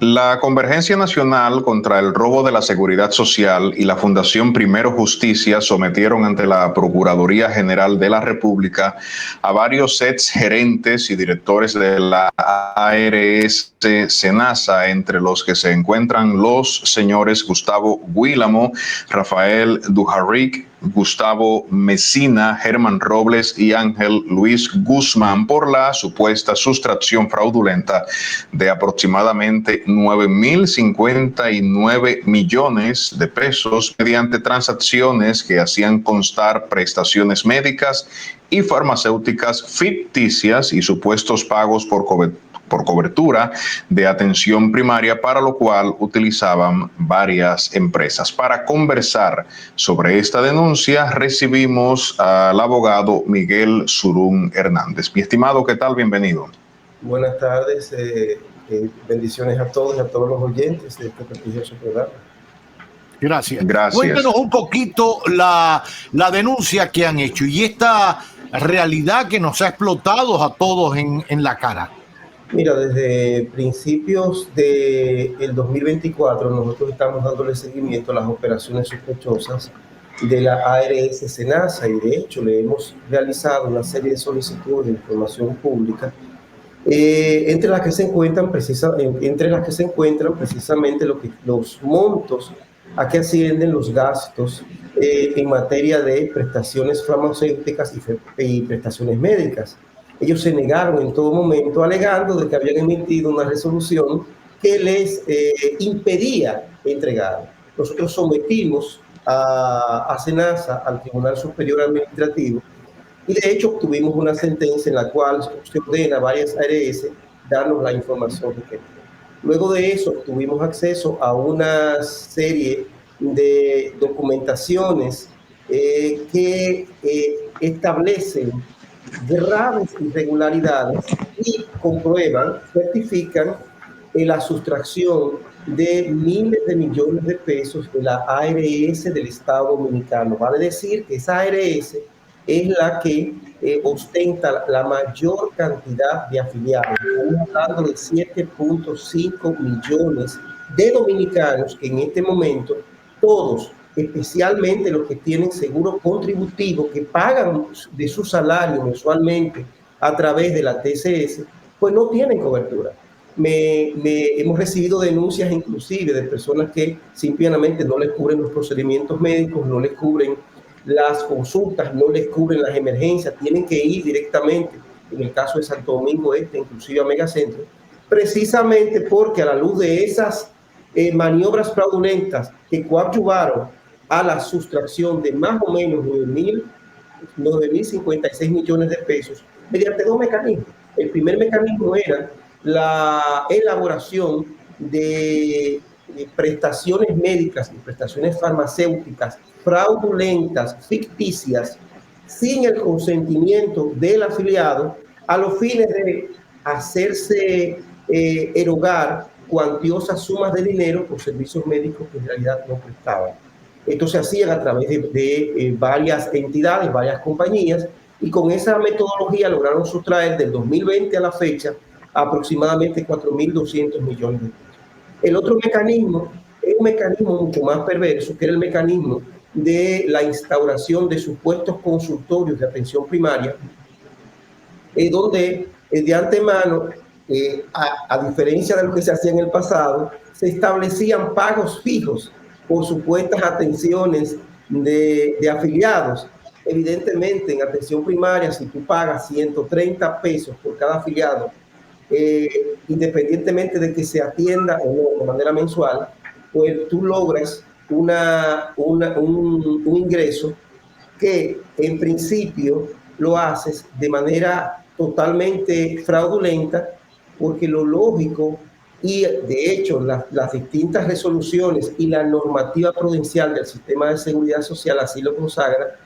La Convergencia Nacional contra el Robo de la Seguridad Social y la Fundación Primero Justicia sometieron ante la Procuraduría General de la República a varios ex gerentes y directores de la ARS Senasa, entre los que se encuentran los señores Gustavo Guílamo, Rafael Dujarric, Gustavo Mesina, Germán Robles y Ángel Luis Guzmán, por la supuesta sustracción fraudulenta de aproximadamente 9.059 millones de pesos mediante transacciones que hacían constar prestaciones médicas y farmacéuticas ficticias y supuestos pagos por cobertura de atención primaria, para lo cual utilizaban varias empresas. Para conversar sobre esta denuncia recibimos al abogado Miguel Surún Hernández. Mi estimado, ¿qué tal? Bienvenido. Buenas tardes, bendiciones a todos y a todos los oyentes de este prestigioso programa. Gracias. Cuéntanos un poquito la denuncia que han hecho y esta realidad que nos ha explotado a todos en la cara. Mira, desde principios del 2024 nosotros estamos dándole seguimiento a las operaciones sospechosas de la ARS Senasa, y de hecho le hemos realizado una serie de solicitudes de información pública, entre las que se encuentran precisamente los montos a que ascienden los gastos en materia de prestaciones farmacéuticas y prestaciones médicas. Ellos se negaron en todo momento, alegando de que habían emitido una resolución que les impedía entregar. Nosotros sometimos a Senasa al Tribunal Superior Administrativo, y de hecho obtuvimos una sentencia en la cual se ordena a varias ARS darnos la información requerida. Luego de eso tuvimos acceso a una serie de documentaciones que establecen graves irregularidades y comprueban, certifican la sustracción de miles de millones de pesos de la ARS del Estado Dominicano. Vale decir que esa ARS es la que ostenta la mayor cantidad de afiliados. Estamos hablando de 7.5 millones de dominicanos que en este momento, todos, especialmente los que tienen seguro contributivo, que pagan de su salario mensualmente a través de la TCS, pues no tienen cobertura. Hemos recibido denuncias inclusive de personas que simplemente no les cubren los procedimientos médicos, no les cubren las consultas, no les cubren las emergencias, tienen que ir directamente, en el caso de Santo Domingo Este, inclusive a Megacentro, precisamente porque a la luz de esas maniobras fraudulentas que coadyuvaron a la sustracción de más o menos 9.056 millones de pesos, mediante dos mecanismos. El primer mecanismo era la elaboración de prestaciones médicas y prestaciones farmacéuticas fraudulentas, ficticias, sin el consentimiento del afiliado, a los fines de hacerse erogar cuantiosas sumas de dinero por servicios médicos que en realidad no prestaban. Esto se hacía a través de varias entidades, varias compañías, y con esa metodología lograron sustraer del 2020 a la fecha aproximadamente 4.200 millones de pesos. El otro mecanismo es un mecanismo mucho más perverso, que era el mecanismo de la instauración de supuestos consultorios de atención primaria, donde de antemano, a diferencia de lo que se hacía en el pasado, se establecían pagos fijos por supuestas atenciones de afiliados. Evidentemente, en atención primaria, si tú pagas 130 pesos por cada afiliado, independientemente de que se atienda o no de manera mensual, pues tú logras un ingreso que en principio lo haces de manera totalmente fraudulenta, porque lo lógico, y de hecho las distintas resoluciones y la normativa prudencial del sistema de seguridad social así lo consagra,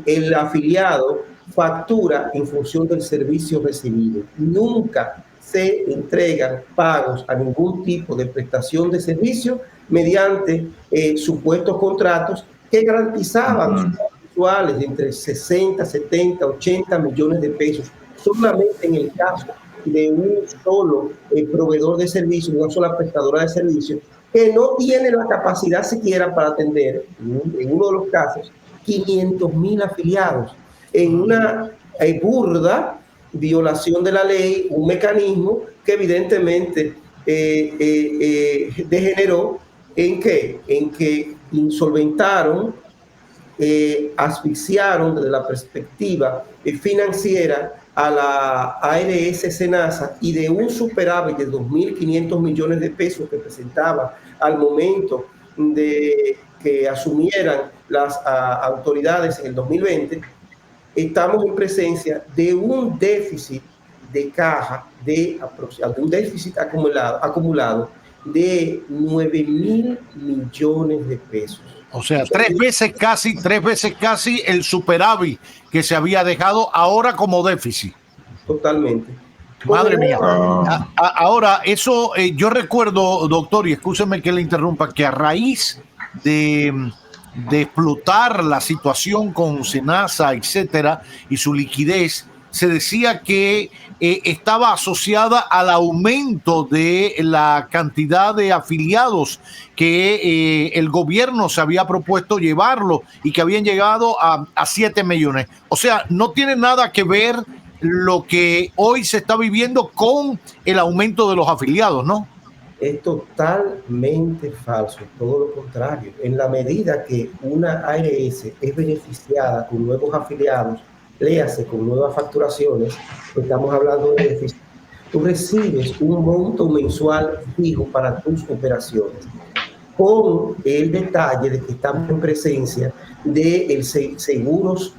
el afiliado factura en función del servicio recibido. Nunca se entregan pagos a ningún tipo de prestación de servicio mediante supuestos contratos que garantizaban mensuales de entre 60, 70, 80 millones de pesos, solamente en el caso de un solo proveedor de servicios, una sola prestadora de servicios, que no tiene la capacidad siquiera para atender, en uno de los casos, 500,000 afiliados, en una burda violación de la ley, un mecanismo que evidentemente degeneró en que insolventaron, asfixiaron desde la perspectiva financiera a la ARS Senasa, y de un superávit de 2.500 millones de pesos que presentaba al momento de que asumieran las autoridades en el 2020, estamos en presencia de un déficit de caja, de un déficit acumulado de 9.000 millones de pesos. O sea, tres veces casi el superávit que se había dejado ahora como déficit. Totalmente. Madre mía. Ahora, eso yo recuerdo, doctor, y escúcheme que le interrumpa, que a raíz de explotar la situación con Senasa, etcétera, y su liquidez, se decía que estaba asociada al aumento de la cantidad de afiliados que el gobierno se había propuesto llevarlo y que habían llegado a 7 millones. O sea, no tiene nada que ver lo que hoy se está viviendo con el aumento de los afiliados, ¿no? Es totalmente falso, todo lo contrario. En la medida que una ARS es beneficiada con nuevos afiliados, léase con nuevas facturaciones, estamos hablando de déficit, tú recibes un monto mensual fijo para tus operaciones, con el detalle de que estamos en presencia de seguros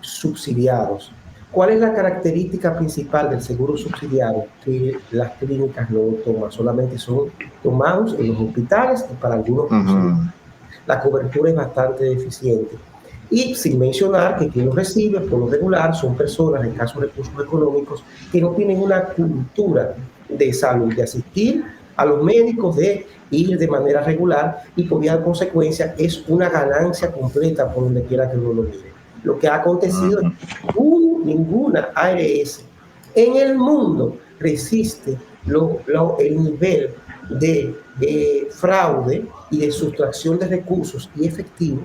subsidiados. ¿Cuál es la característica principal del seguro subsidiario? Que las clínicas no lo toman, solamente son tomados en los hospitales y para algunos procedimientos. La cobertura es bastante deficiente. Y sin mencionar que quien lo recibe por lo regular son personas de escasos recursos económicos que no tienen una cultura de salud, de asistir a los médicos, de ir de manera regular, y por vía de consecuencia es una ganancia completa por donde quiera que uno lo mire. Lo que ha acontecido es que ninguna ARS en el mundo resiste el nivel de fraude y de sustracción de recursos y efectivo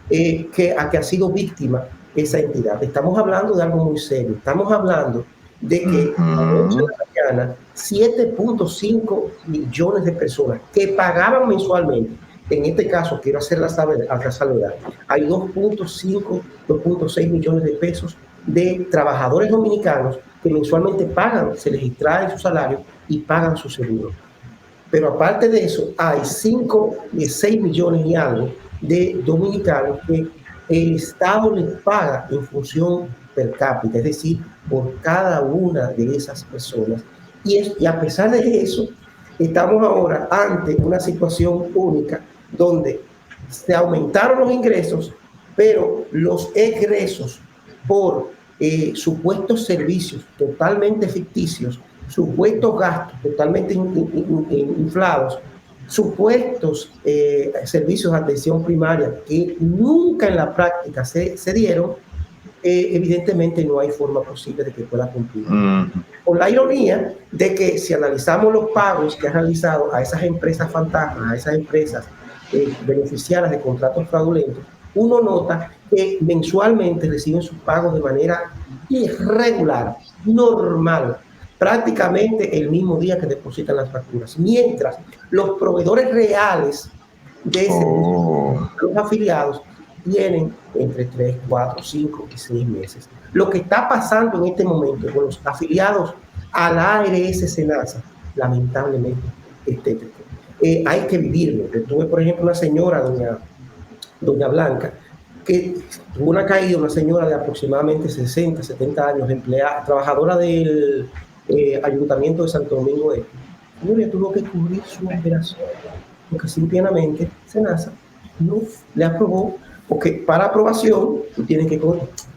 que ha sido víctima esa entidad. Estamos hablando de algo muy serio. Estamos hablando de que a la noche de la mañana 7.5 millones de personas que pagaban mensualmente, en este caso quiero hacer la salvedad, hay 2.6 millones de pesos de trabajadores dominicanos que mensualmente pagan, se les extrae su salario y pagan su seguro. Pero aparte de eso, hay 6 millones y algo de dominicanos que el Estado les paga en función per cápita, es decir, por cada una de esas personas. Y a pesar de eso, estamos ahora ante una situación única donde se aumentaron los ingresos, pero los egresos por supuestos servicios totalmente ficticios, supuestos gastos totalmente inflados, supuestos servicios de atención primaria que nunca en la práctica se dieron, evidentemente no hay forma posible de que pueda cumplir. Con la ironía de que si analizamos los pagos que han realizado a esas empresas fantasmas, a esas empresas beneficiarias de contratos fraudulentos, uno nota que mensualmente reciben sus pagos de manera irregular, normal, prácticamente el mismo día que depositan las facturas, mientras los proveedores reales de servicios, los afiliados, tienen entre 3, 4, 5 y 6 meses. Lo que está pasando en este momento con los afiliados a la ARS Senasa, lamentablemente, hay que vivirlo. Yo tuve, por ejemplo, una señora, doña Blanca, que tuvo una caída, una señora de aproximadamente 60, 70 años, trabajadora del Ayuntamiento de Santo Domingo Este. Ella tuvo que cubrir su operación, porque simplemente Senasa no le aprobó, porque para aprobación tú tienes que,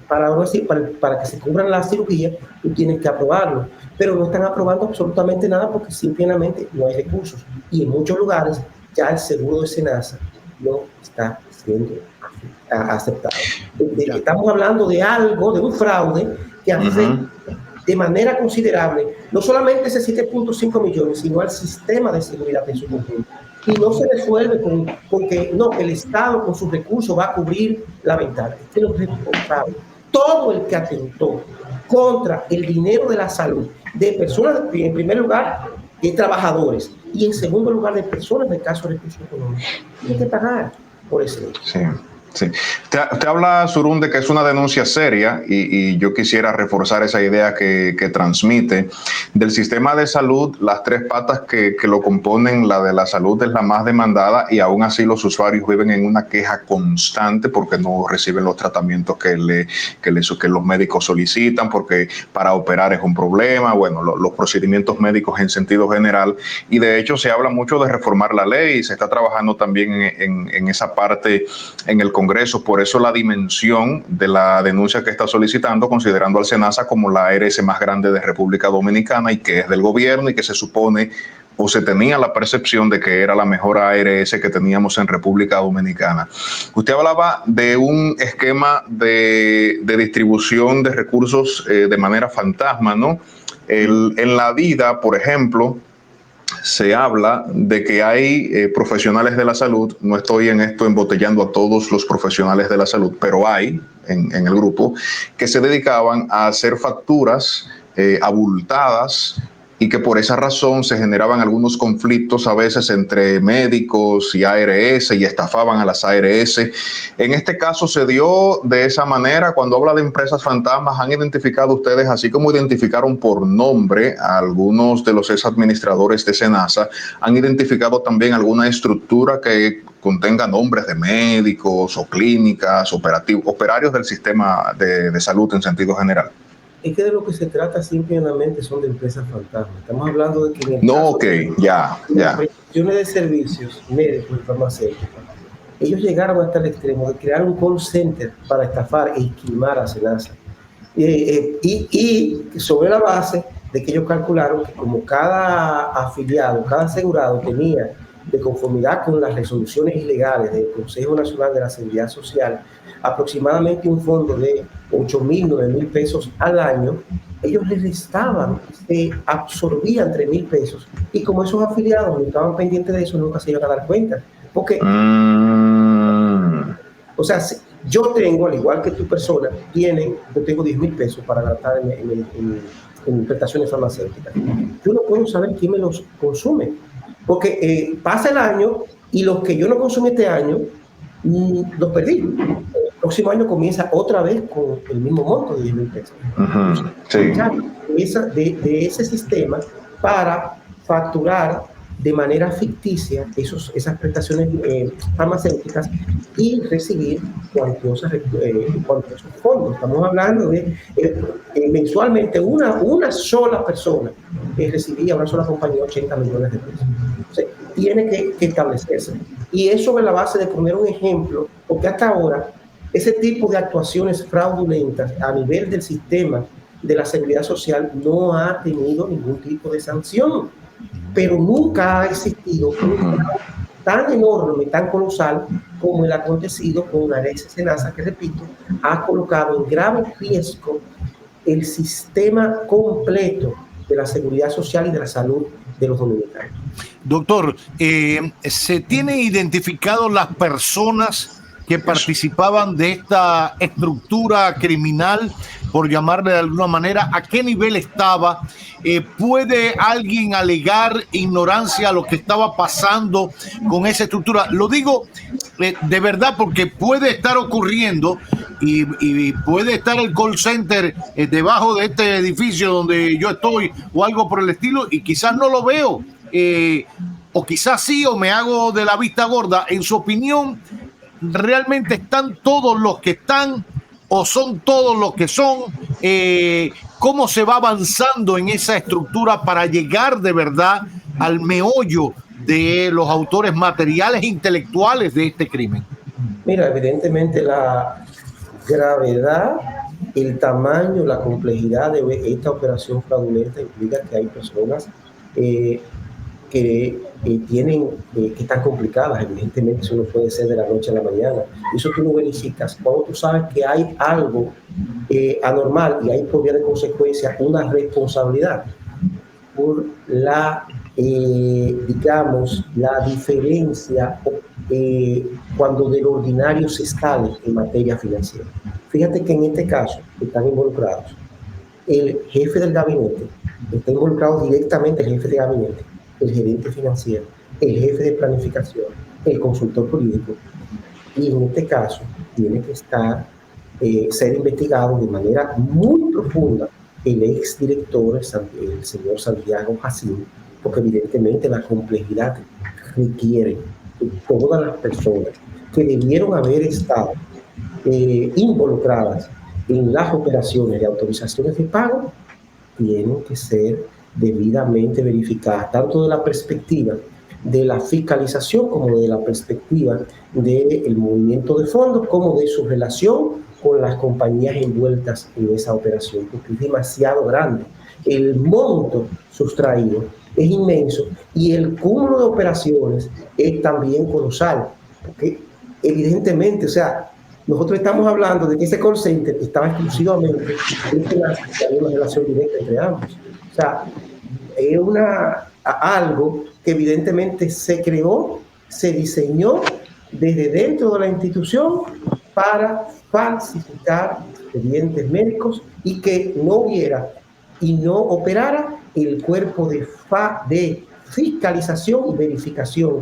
para que se cubran la cirugía, tú tienes que aprobarlo, pero no están aprobando absolutamente nada porque simplemente no hay recursos, y en muchos lugares ya el seguro de Senasa no está siendo aceptado. Estamos hablando de algo, de un fraude que afecta de manera considerable, no solamente ese 7.5 millones, sino al sistema de seguridad en su conjunto. Y no se resuelve con que no, el Estado con sus recursos va a cubrir la ventana. Es que los responsables, todo el que atentó contra el dinero de la salud de personas, en primer lugar, de trabajadores, y en segundo lugar, de personas de escasos recursos económicos, tiene que pagar por ese hecho. Sí. Sí. Te habla, Surún, de que es una denuncia seria y yo quisiera reforzar esa idea que transmite. Del sistema de salud, las tres patas que lo componen, la de la salud es la más demandada y aún así los usuarios viven en una queja constante porque no reciben los tratamientos que los médicos solicitan, porque para operar es un problema, bueno, los procedimientos médicos en sentido general, y de hecho se habla mucho de reformar la ley y se está trabajando también en esa parte en el Congreso. Por eso la dimensión de la denuncia que está solicitando, considerando al SENASA como la ARS más grande de República Dominicana y que es del gobierno y que se supone o se tenía la percepción de que era la mejor ARS que teníamos en República Dominicana. Usted hablaba de un esquema de distribución de recursos de manera fantasma, ¿no? En la vida, por ejemplo, se habla de que hay profesionales de la salud, no estoy en esto embotellando a todos los profesionales de la salud, pero hay en el grupo que se dedicaban a hacer facturas abultadas y que por esa razón se generaban algunos conflictos a veces entre médicos y ARS y estafaban a las ARS. En este caso se dio de esa manera. Cuando habla de empresas fantasmas, ¿han identificado ustedes, así como identificaron por nombre a algunos de los exadministradores de SENASA, han identificado también alguna estructura que contenga nombres de médicos o clínicas, operarios del sistema de salud en sentido general? Es que de lo que se trata simplemente son de empresas fantasmas. Estamos hablando de que en el no, caso de las prestaciones de servicios médicos y farmacéuticos, ellos llegaron hasta el extremo de crear un call center para estafar e esquimar a SENASA. Y sobre la base de que ellos calcularon que como cada afiliado, cada asegurado tenía, de conformidad con las resoluciones ilegales del Consejo Nacional de la Seguridad Social, aproximadamente un fondo de 8.000, 9.000 pesos al año, ellos les restaban, absorbían 3.000 pesos. Y como esos afiliados no estaban pendientes de eso, nunca se iban a dar cuenta. Porque, o sea, yo tengo, al igual que tu persona, yo tengo 10.000 pesos para gastar en prestaciones farmacéuticas. Yo no puedo saber quién me los consume. Porque pasa el año y los que yo no consumí este año, los perdí. El próximo año comienza otra vez con el mismo monto de 10.000 pesos. Sí. De ese sistema para facturar de manera ficticia esas prestaciones farmacéuticas y recibir cuantiosos fondos. Estamos hablando de mensualmente una sola persona recibía, una sola compañía, 80 millones de pesos. O sea, tiene que establecerse. Y es sobre la base de poner un ejemplo, porque hasta ahora ese tipo de actuaciones fraudulentas a nivel del sistema de la seguridad social no ha tenido ningún tipo de sanción. Pero nunca ha existido un fraude tan enorme, tan colosal como el acontecido con ARS SENASA, que repito, ha colocado en grave riesgo el sistema completo de la seguridad social y de la salud de los dominicanos. Doctor, ¿se tienen identificados las personas que participaban de esta estructura criminal, por llamarle de alguna manera? ¿A qué nivel estaba? ¿Puede alguien alegar ignorancia a lo que estaba pasando con esa estructura? Lo digo de verdad porque puede estar ocurriendo y puede estar el call center debajo de este edificio donde yo estoy o algo por el estilo y quizás no lo veo, o quizás sí, o me hago de la vista gorda. En su opinión, ¿realmente están todos los que están o son todos los que son? ¿Cómo se va avanzando en esa estructura para llegar de verdad al meollo de los autores materiales e intelectuales de este crimen? Mira, evidentemente la gravedad, el tamaño, la complejidad de esta operación fraudulenta implica que hay personas que están complicadas. Evidentemente eso no puede ser de la noche a la mañana. Eso tú lo verificas cuando tú sabes que hay algo anormal y hay por vía de consecuencia una responsabilidad por la, digamos, la diferencia cuando del ordinario se sale en materia financiera. Fíjate que en este caso están involucrados el jefe del gabinete, está involucrado directamente el jefe de gabinete, el gerente financiero, el jefe de planificación, el consultor jurídico, y en este caso tiene que ser investigado de manera muy profunda el exdirector, el señor Santiago Jacín, porque evidentemente la complejidad requiere que todas las personas que debieron haber estado involucradas en las operaciones de autorizaciones de pago tienen que ser debidamente verificadas, tanto de la perspectiva de la fiscalización como de la perspectiva del movimiento de fondos, como de su relación con las compañías envueltas en esa operación, porque es demasiado grande. El monto sustraído es inmenso y el cúmulo de operaciones es también colosal, porque evidentemente, o sea, nosotros estamos hablando de que ese call center estaba exclusivamente en una relación directa entre ambos. O sea, es algo que evidentemente se creó, se diseñó desde dentro de la institución para falsificar expedientes médicos y que no hubiera y no operara el cuerpo de fiscalización y verificación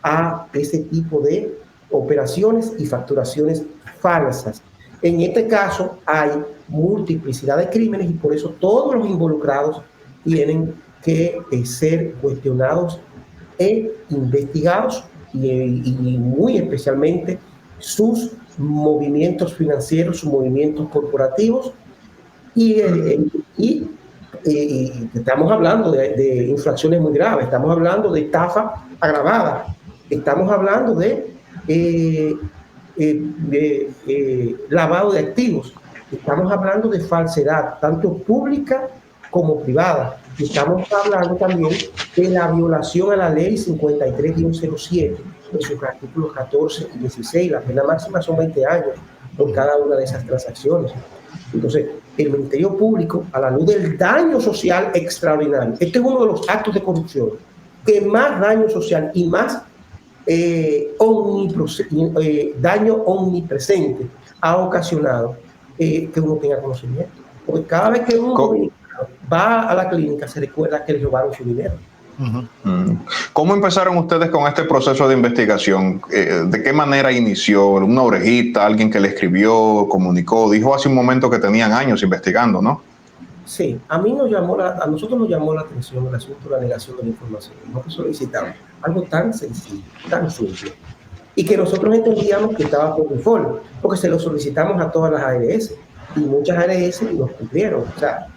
a ese tipo de operaciones y facturaciones falsas. En este caso hay multiplicidad de crímenes y por eso todos los involucrados tienen que ser cuestionados e investigados y muy especialmente sus movimientos financieros, sus movimientos corporativos y estamos hablando de infracciones muy graves, estamos hablando de estafa agravada, estamos hablando de lavado de activos, estamos hablando de falsedad, tanto pública como privada. Estamos hablando también de la violación a la ley 53-07, en sus artículos 14 y 16. La pena máxima son 20 años por cada una de esas transacciones. Entonces, el Ministerio Público, a la luz del daño social extraordinario, este es uno de los actos de corrupción que más daño social y más daño omnipresente ha ocasionado que uno tenga conocimiento. Porque cada vez que uno va a la clínica se recuerda que le robaron su dinero. ¿Cómo empezaron ustedes con este proceso de investigación? ¿De qué manera inició? ¿Una orejita? ¿Alguien que le escribió, comunicó? Dijo hace un momento que tenían años investigando, ¿no? Sí, a nosotros nos llamó la atención el asunto de la negación de la información. Nosotros solicitamos algo tan sencillo, tan simple, y que nosotros entendíamos que estaba por default, porque se lo solicitamos a todas las ARS, y muchas ARS nos cumplieron. O sea,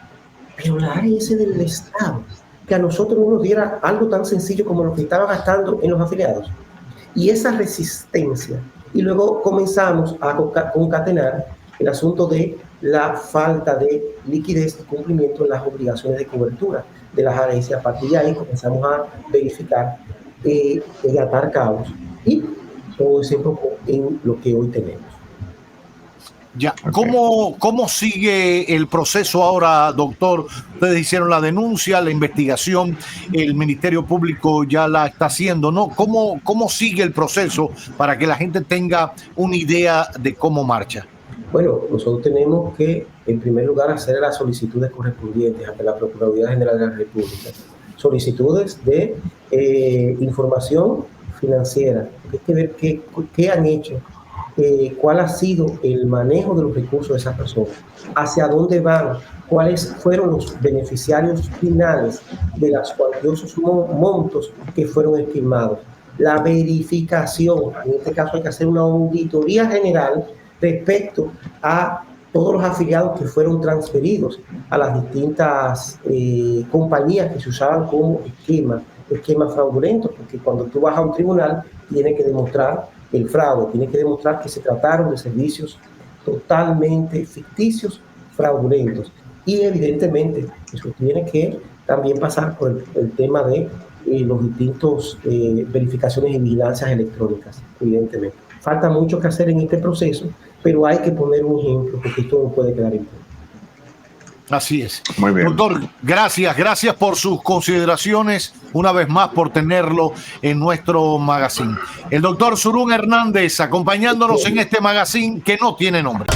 pero la ARS del Estado, que a nosotros no nos diera algo tan sencillo como lo que estaba gastando en los afiliados. Y esa resistencia. Y luego comenzamos a concatenar el asunto de la falta de liquidez y cumplimiento de las obligaciones de cobertura de las ARS. A partir de ahí comenzamos a verificar y atar cabos. Y todo se enfocó en lo que hoy tenemos. Ya, ¿cómo sigue el proceso ahora, doctor? Ustedes hicieron la denuncia, la investigación, el Ministerio Público ya la está haciendo, ¿no? ¿Cómo sigue el proceso para que la gente tenga una idea de cómo marcha? Bueno, nosotros tenemos que, en primer lugar, hacer las solicitudes correspondientes ante la Procuraduría General de la República. Solicitudes de información financiera. Hay que ver qué han hecho. Cuál ha sido el manejo de los recursos de esas personas, hacia dónde van, cuáles fueron los beneficiarios finales de los cuantiosos montos que fueron esquimados. La verificación, en este caso hay que hacer una auditoría general respecto a todos los afiliados que fueron transferidos a las distintas compañías que se usaban como esquemas fraudulentos, porque cuando tú vas a un tribunal tienes que demostrar el fraude, tiene que demostrar que se trataron de servicios totalmente ficticios, fraudulentos. Y evidentemente eso tiene que también pasar por el tema de los distintos verificaciones y vigilancias electrónicas, evidentemente. Falta mucho que hacer en este proceso, pero hay que poner un ejemplo porque esto no puede quedar impune. Así es. Muy bien. Doctor, gracias por sus consideraciones, una vez más por tenerlo en nuestro magazine. El doctor Surún Hernández acompañándonos en este magazine que no tiene nombre.